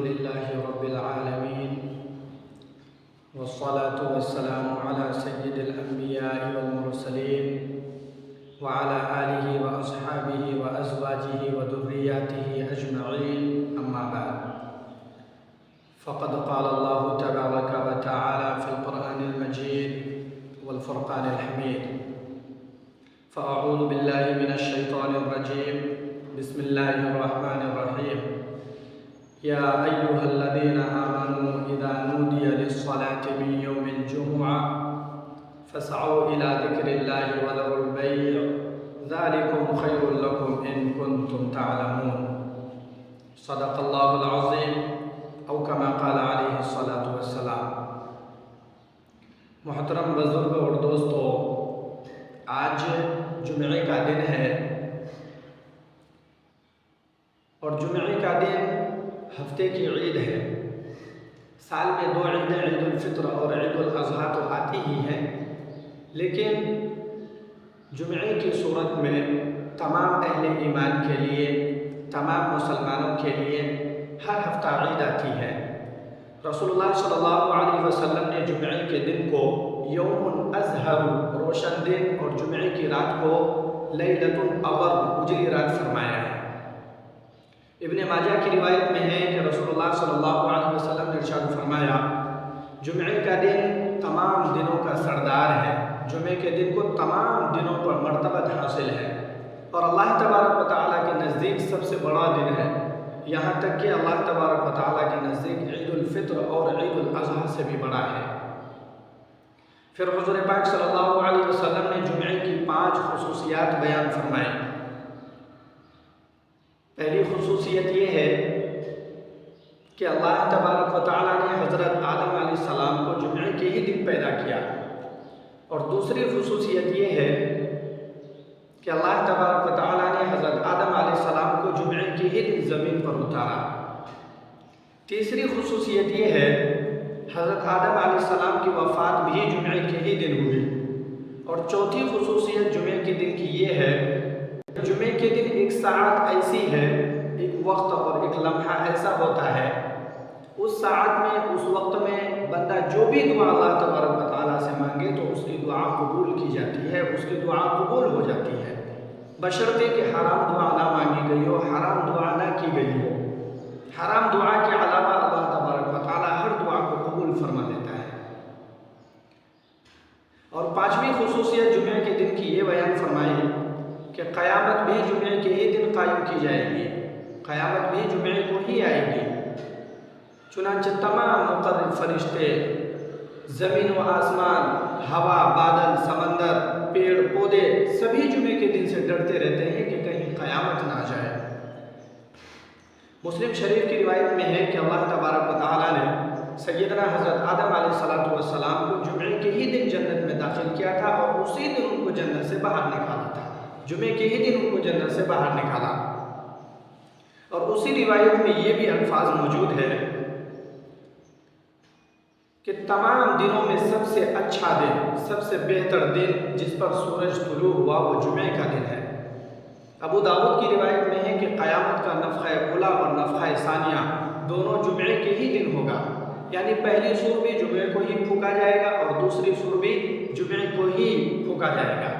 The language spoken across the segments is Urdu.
لله رب العالمين والصلاة والسلام على سيد الأنبياء والمرسلين وعلى آله وأصحابه وأزواجه وذرياته أجمعين أما بعد فقد قال الله تبارك وتعالى في القرآن المجيد والفرقان الحميد فأعوذ بالله من الشيطان الرجيم بسم الله الرحمن الرحيم يا أيها الذين آمنوا إذا نودي للصلاة من يوم الجمعة فاسعوا إلى ذكر الله وذروا البيع ذلكم خير لكم إن كنتم تعلمون صدق الله العظيم أو كما قال عليه الصلاة والسلام۔ محترم بزرگ اور دوستو، آج جمعے کا دن ہے اور جمعے کا دن ہفتے کی عید ہے۔ سال میں دو عیدیں، عید الفطر اور عید الاضحیٰ تو آتی ہی ہیں، لیکن جمعے کی صورت میں تمام اہل ایمان کے لیے، تمام مسلمانوں کے لیے ہر ہفتہ عید آتی ہے۔ رسول اللہ صلی اللہ علیہ وسلم نے جمعے کے دن کو یوم الازہر، روشن دن، اور جمعے کی رات کو لیلۃ القدر، اجلی رات فرمایا ہے۔ ابن ماجہ کی روایت میں ہے کہ رسول اللہ صلی اللہ علیہ وسلم نے ارشاد فرمایا، جمعے کا دن تمام دنوں کا سردار ہے، جمعے کے دن کو تمام دنوں پر مرتبت حاصل ہے اور اللہ تبارک و تعالیٰ کے نزدیک سب سے بڑا دن ہے، یہاں تک کہ اللہ تبارک و تعالیٰ کے نزدیک عید الفطر اور عید الاضحیٰ سے بھی بڑا ہے۔ پھر حضور پاک صلی اللہ علیہ وسلم نے جمعے کی 5 خصوصیات بیان فرمائیں۔ پہلی خصوصیت یہ ہے کہ اللہ تبارک و تعالیٰ نے حضرت آدم علیہ السلام کو جمعے کے ہی دن پیدا کیا، اور دوسری خصوصیت یہ ہے کہ اللہ تبارک و تعالیٰ نے حضرت آدم علیہ السلام کو جمعے کے ہی دن زمین پر اتارا۔ تیسری خصوصیت یہ ہے حضرت آدم علیہ السلام کی وفات بھی جمعے کے ہی دن ہوئی، اور چوتھی خصوصیت جمعے کے دن کی یہ ہے، جمعے کے دن ایک ساعت ایسی ہے، ایک وقت اور ایک لمحہ ایسا ہوتا ہے، اس ساعت میں، اس وقت میں بندہ جو بھی دعا اللہ تبارک و تعالیٰ سے مانگے تو اس کی دعا قبول کی جاتی ہے، اس کی دعا قبول ہو جاتی ہے، بشرطے کہ حرام دعا نہ مانگی گئی ہو، حرام دعا نہ کی گئی ہو۔ حرام دعا کے علاوہ اللہ تبارک و تعالیٰ ہر دعا کو قبول فرما لیتا ہے۔ اور 5ویں خصوصیت جمعے کے دن کی یہ بیان فرمائی کہ قیامت بھی جمعے کے ہی دن قائم کی جائے گی، قیامت بھی جمعے کو ہی آئے گی، چنانچہ تمام مقرب فرشتے، زمین و آسمان، ہوا، بادل، سمندر، پیڑ پودے سبھی جمعے کے دن سے ڈرتے رہتے ہیں کہ کہیں قیامت نہ آ جائے۔ مسلم شریف کی روایت میں ہے کہ اللہ تبارک و تعالیٰ نے سیدنا حضرت آدم علیہ السلام کو جمعے کے ہی دن جنت میں داخل کیا تھا اور اسی دن ان کو جنت سے باہر نکالا تھا، جمعے کے ہی دن ان کو جنت سے باہر نکالا۔ اور اسی روایت میں یہ بھی الفاظ موجود ہے کہ تمام دنوں میں سب سے اچھا دن، سب سے بہتر دن جس پر سورج طلوع ہوا وہ جمعے کا دن ہے۔ ابو داؤد کی روایت میں ہے کہ قیامت کا نفخہ اولیٰ اور نفخہ ثانیہ دونوں جمعے کے ہی دن ہوگا، یعنی پہلی سور بھی جمعے کو ہی پھونکا جائے گا اور دوسری سور بھی جمعے کو ہی پھونکا جائے گا۔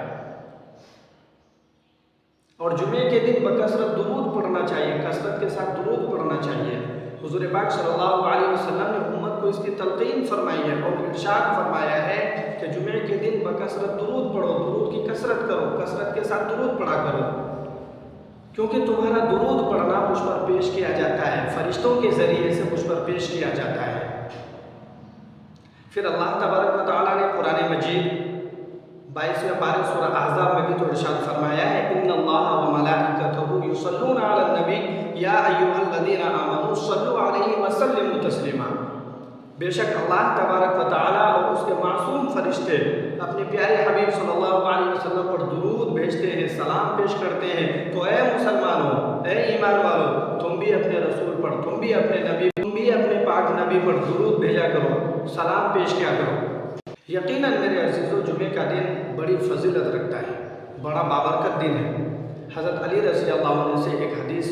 اور جمعے کے دن بکثرت درود پڑھنا چاہیے، کثرت کے ساتھ درود پڑھنا چاہیے۔ حضور پاک صلی اللہ علیہ وسلم نے امت کو اس کی تلقین فرمائی ہے اور ارشاد فرمایا ہے کہ جمعے کے دن بکثرت درود پڑھو، درود کی کثرت کرو، کثرت کے ساتھ درود پڑھا کرو، کیونکہ تمہارا درود پڑھنا مجھ پر پیش کیا جاتا ہے، فرشتوں کے ذریعے سے مجھ پر پیش کیا جاتا ہے۔ پھر اللہ تبارک و تعالیٰ نے قرآن مجید 22ویں پارہ سورہ احزاب میں بھی تو ارشاد فرمایا ہے، ان اللہ وملائکتہ یصلون علی النبی یا ایھا الذین آمنوا صلوا علیہ وسلموا تسلیما۔ بے شک اللہ تبارک و تعالیٰ اور اس کے معصوم فرشتے اپنے پیارے حبیب صلی اللہ علیہ وسلم پر درود بھیجتے ہیں، سلام پیش کرتے ہیں۔ تو اے مسلمانوں، اے ایمان والو، تم بھی اپنے رسول پر، تم بھی اپنے نبی، تم بھی اپنے پاک نبی پر درود بھیجا کرو، سلام پیش کیا کرو۔ یقیناً میرے عزیزو، جمعے کا دن بڑی فضیلت رکھتا ہے، بڑا بابرکت دن ہے۔ حضرت علی رضی اللہ عنہ سے ایک حدیث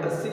80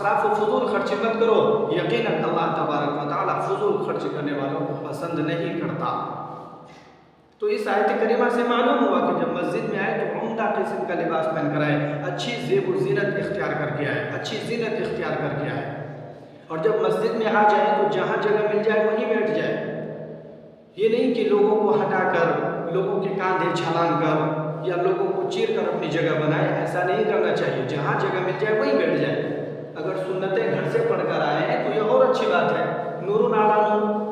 اسراف و فضول خرچی مت کرو، یقیناً اللہ تبارک و تعالیٰ فضول خرچ کرنے والوں کو پسند نہیں کرتا۔ تو اس آیت کریمہ سے معلوم ہوا کہ جب مسجد میں آئے تو عمدہ قسم کا لباس پہن کر آئے، اچھی زیب و زینت اختیار کر کے آئے، اچھی زینت اختیار کر کے آئے، اور جب مسجد میں آ جائے تو جہاں جگہ مل جائے وہیں بیٹھ جائے۔ یہ نہیں کہ لوگوں کو ہٹا کر، لوگوں کے کاندھے چھلانگ کر یا لوگوں کو چیر کر اپنی جگہ بنائے، ایسا نہیں کرنا چاہیے۔ جہاں جگہ مل جائے وہیں بیٹھ جائے۔ اگر سنتیں گھر سے پڑھ کر آئے ہیں تو یہ اور اچھی بات ہے، نور علی نور۔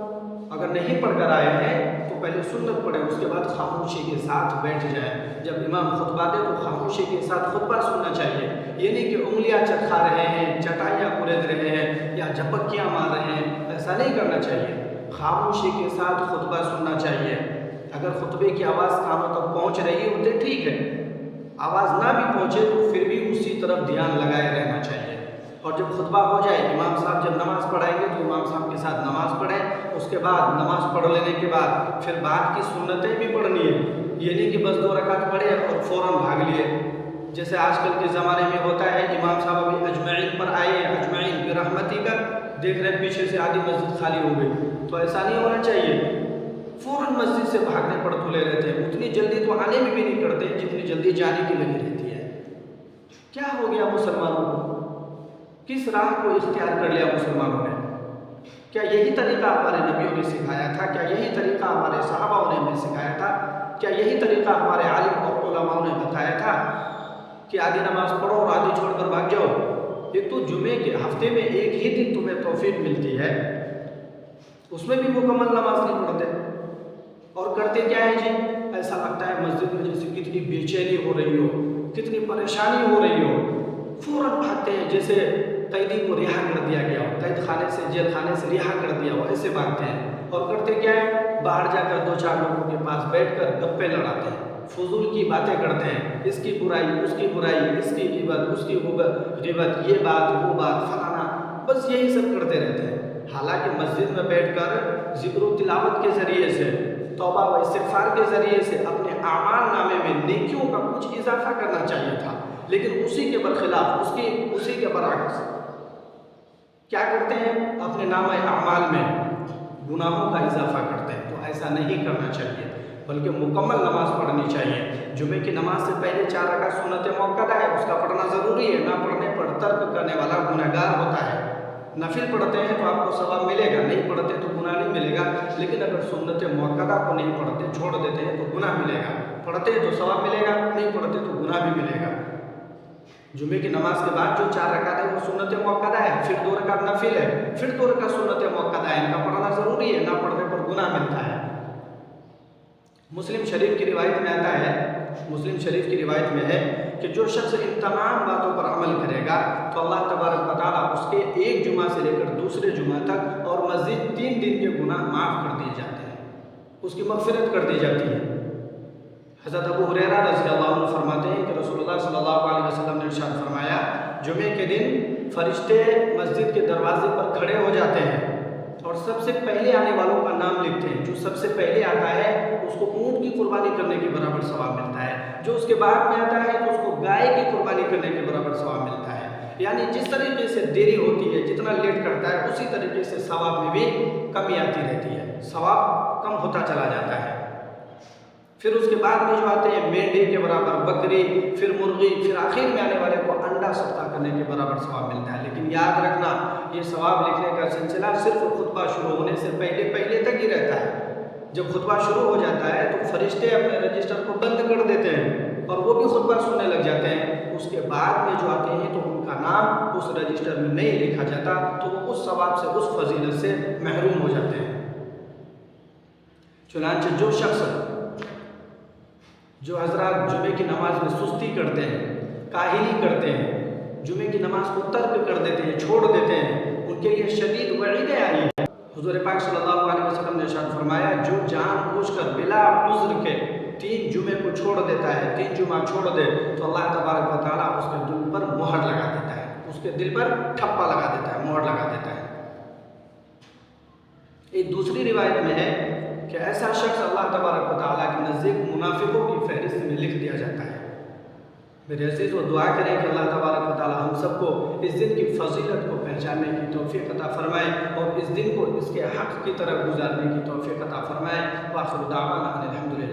اگر نہیں پڑھ کر آئے ہیں تو پہلے سنت پڑھیں، اس کے بعد خاموشی کے ساتھ بیٹھ جائیں۔ جب امام خطبہ دے تو خاموشی کے ساتھ خطبہ سننا چاہیے، یہ نہیں کہ انگلیاں چٹکا رہے ہیں، چٹائیاں کلید رہے ہیں یا جھپکیاں مار رہے ہیں، ایسا نہیں کرنا چاہیے۔ خاموشی کے ساتھ خطبہ سننا چاہیے۔ اگر خطبے کی آواز کانوں تک پہنچ رہی ہوتے ٹھیک ہے، آواز نہ بھی پہنچے تو پھر بھی اسی طرف دھیان لگائے رہنا چاہیے۔ اور جب خطبہ ہو جائے، امام صاحب جب نماز پڑھائیں گے تو امام صاحب کے ساتھ نماز پڑھیں، اس کے بعد نماز پڑھ لینے کے بعد پھر بعد کی سنتیں بھی پڑھنی ہے۔ یہ نہیں کہ بس 2 رکعت پڑھے اور فوراً بھاگ لیے، جیسے آج کل کے زمانے میں ہوتا ہے۔ امام صاحب ابھی اجمعین پر آئے، اجمعین برحمتی کا دیکھ رہے پیچھے سے آدھی مسجد خالی ہو گئی، تو ایسا نہیں ہونا چاہیے۔ فوراً مسجد سے بھاگنے پر تلے رہتے ہیں، اتنی جلدی تو آنے میں بھی نہیں کرتے جتنی جلدی جانے کی لگی رہتی ہے۔ کیا ہو گیا مسلمانوں کو؟ کس راہ کو اختیار کر لیا مسلمانوں نے؟ کیا یہی طریقہ ہمارے نبیوں نے سکھایا تھا؟ کیا یہی طریقہ ہمارے صحابہ نے ہمیں سکھایا تھا؟ کیا یہی طریقہ ہمارے عالم اور علماء نے بتایا تھا کہ آدھی نماز پڑھو اور آدھی چھوڑ کر بھاگ جاؤ؟ یہ تو جمعے کے ہفتے میں ایک ہی دن تمہیں توفیق ملتی ہے، اس میں بھی مکمل نماز نہیں پڑھتے، اور کرتے کیا ہے جی؟ ایسا لگتا ہے مسجد میں جیسے کتنی بے چینی ہو رہی ہو، کتنی پریشانی ہو رہی ہو، فوراً بھاگتے ہیں جیسے قیدی کو رہا کر دیا گیا ہو، قید خانے سے، جیل خانے سے رہا کر دیا ہو، ایسے بھاگتے ہیں۔ اور کرتے کیا ہے؟ باہر جا کر 2-4 لوگوں کے پاس بیٹھ کر گپے لڑاتے ہیں، فضول کی باتیں کرتے ہیں، اس کی برائی، اس کی برائی، اس کی غیبت، اس کی غیبت، یہ بات، وہ بات، فلانا، بس یہی سب کرتے رہتے ہیں۔ حالانکہ مسجد میں بیٹھ کر ذکر و تلاوت کے ذریعے سے، توبہ و استغفار کے ذریعے سے اپنے اعمال نامے میں نیکیوں کا کچھ اضافہ کرنا چاہیے تھا، لیکن اسی کے برخلاف، اسی کے برعکس کیا کرتے ہیں؟ اپنے نامہ اعمال میں گناہوں کا اضافہ کرتے ہیں۔ تو ایسا نہیں کرنا چاہیے، بلکہ مکمل نماز پڑھنی چاہیے۔ جمعے کی نماز سے پہلے 4 رکعت سنت موقدہ ہے، اس کا پڑھنا ضروری ہے، نہ پڑھنے پر ترک کرنے والا گنہگار ہوتا ہے۔ نفل پڑھتے ہیں تو آپ کو ثواب ملے گا، نہیں پڑھتے تو گناہ نہیں ملے گا، لیکن اگر سنت موقدہ کو نہیں پڑھتے، چھوڑ دیتے ہیں تو گناہ ملے گا، پڑھتے ہیں تو ثواب ملے گا، نہیں پڑھتے تو گناہ بھی ملے گا۔ جمعے کی نماز کے بعد جو 4 رکعت ہے وہ سنت موقدہ ہے، پھر 2 رکعت نفل ہے، پھر 2 رکعت سنت موقدہ ہے، ان کا پڑھنا ضروری ہے، نہ پڑھنے پر گناہ ملتا ہے۔ مسلم شریف کی روایت میں آتا ہے، مسلم شریف کی روایت میں ہے کہ جو شخص ان تمام باتوں پر عمل کرے گا تو اللہ تبارک و تعالیٰ اس کے ایک جمعہ سے لے کر دوسرے جمعہ تک اور مزید 3 دن کے گناہ معاف کر دیے جاتے ہیں، اس کی مغفرت کر دی جاتی ہے۔ حضرت ابو ہریرہ رضی اللہ عنہ فرماتے ہیں کہ رسول اللہ صلی اللہ علیہ وسلم نے ارشاد فرمایا، جمعے کے دن فرشتے مسجد کے دروازے پر کھڑے ہو جاتے ہیں اور سب سے پہلے آنے والوں کا نام لکھتے ہیں۔ جو سب سے پہلے آتا ہے اس کو اونٹ کی قربانی کرنے کے برابر ثواب ملتا ہے، جو اس کے بعد میں آتا ہے تو اس کو گائے کی قربانی کرنے کے برابر ثواب ملتا ہے۔ یعنی جس طریقے سے دیری ہوتی ہے، جتنا لیٹ کرتا ہے، اسی طریقے سے ثواب میں بھی کمی آتی رہتی ہے، ثواب کم ہوتا چلا جاتا ہے۔ پھر اس کے بعد میں جو آتے ہیں مینڈے کے برابر بکری، پھر مرغی، پھر آخر میں آنے والے کو انڈا صدقہ کرنے کے برابر ثواب ملتا ہے۔ لیکن یاد رکھنا، یہ ثواب لکھنے کا سلسلہ صرف خطبہ شروع ہونے سے پہلے تک ہی رہتا ہے۔ جب خطبہ شروع ہو جاتا ہے تو فرشتے اپنے رجسٹر کو بند کر دیتے ہیں اور وہ بھی خطبہ سننے لگ جاتے ہیں۔ اس کے بعد میں جو آتے ہیں تو ان کا نام اس رجسٹر میں نہیں لکھا جاتا، تو وہ اس ثواب سے، اس فضیلت سے محروم ہو جاتے ہیں۔ چنانچہ جو حضرات جمعے کی نماز میں سستی کرتے ہیں، کاہلی کرتے ہیں، جمعے کی نماز کو ترک کر دیتے ہیں، چھوڑ دیتے ہیں، ان کے لیے شدید وعیدیں آئی ہیں۔ حضور پاک صلی اللہ علیہ وسلم نے ارشاد فرمایا، جو جان بوجھ کر بلا عذر کے 3 جمعے کو چھوڑ دیتا ہے، 3 جمعہ چھوڑ دے تو اللہ تبارک و تعالیٰ اس کے دل پر مہر لگا دیتا ہے، اس کے دل پر ٹھپا لگا دیتا ہے، مہر لگا دیتا ہے۔ ایک دوسری روایت میں ہے کہ ایسا شخص اللہ تبارک و تعالیٰ کے نزدیک منافقوں کی فہرست میں لکھ دیا جاتا ہے۔ میرے عزیز، وہ دعا کریں کہ اللہ تبارک و تعالیٰ ہم سب کو اس دن کی فضیلت کو پہچاننے کی توفیق عطا فرمائے اور اس دن کو اس کے حق کی طرف گزارنے کی توفیق عطا فرمائے۔ وآخر دعوانا ان الحمد للہ۔